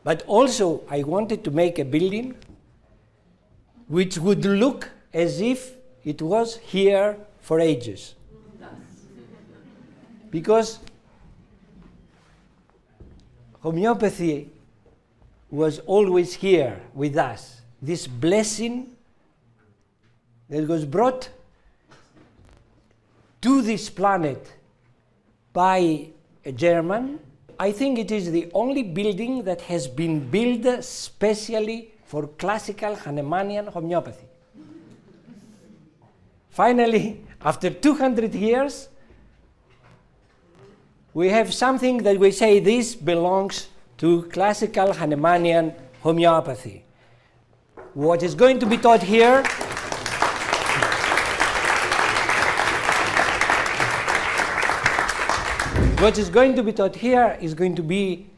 But also, I wanted to make a building which would look as if it was here for ages. Because homeopathy was always here with us. This blessing that was brought to this planet by a German. I think it is the only building that has been built specially for classical Hahnemannian homeopathy. Finally, after 200 years, we have something that we say this belongs to classical Hahnemannian homeopathy. What is going to be taught here is going to be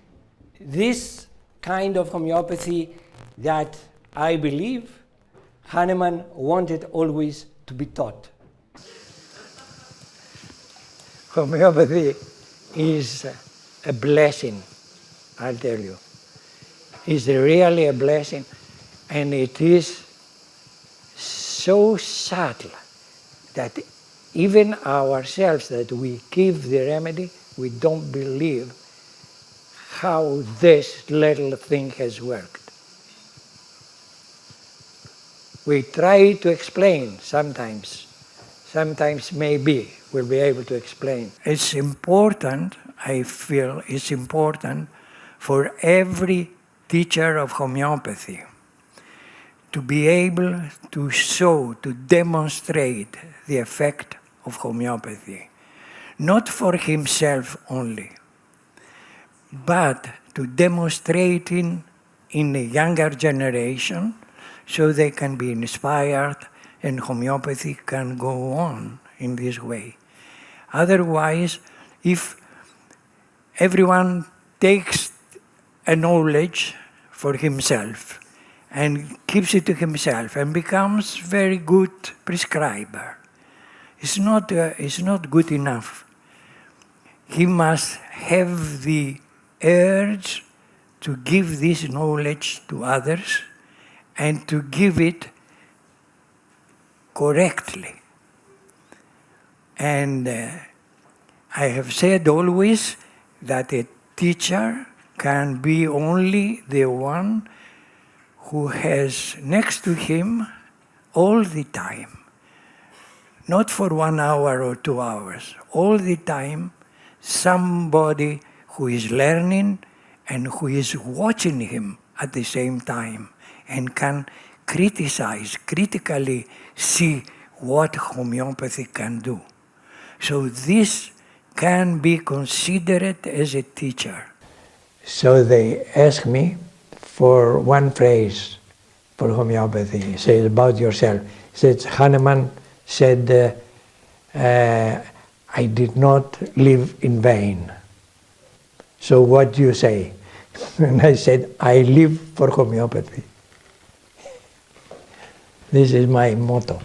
this kind of homeopathy that I believe Hahnemann wanted always to be taught. Homeopathy is a blessing, I'll tell you. It's really a blessing, and it is so subtle that even ourselves that we give the remedy, we don't believe how this little thing has worked. We try to explain sometimes maybe we'll be able to explain. It's important, I feel it's important for every teacher of homeopathy to be able to show, to demonstrate the effect of homeopathy, not for himself only, but to demonstrate in a younger generation so they can be inspired and homeopathy can go on in this way. Otherwise, if everyone takes a knowledge for himself and keeps it to himself and becomes very good prescriber, it's not good enough. He must have the urge to give this knowledge to others and to give it correctly. And I have said always that a teacher can be only the one who has next to him all the time, not for 1 hour or 2 hours, all the time, somebody who is learning and who is watching him at the same time and can critically see what homeopathy can do. So this can be considered as a teacher. So they asked me for one phrase for homeopathy. He said about yourself. He said, Hahnemann said, I did not live in vain. So what do you say? And I said, I live for homeopathy. This is my motto.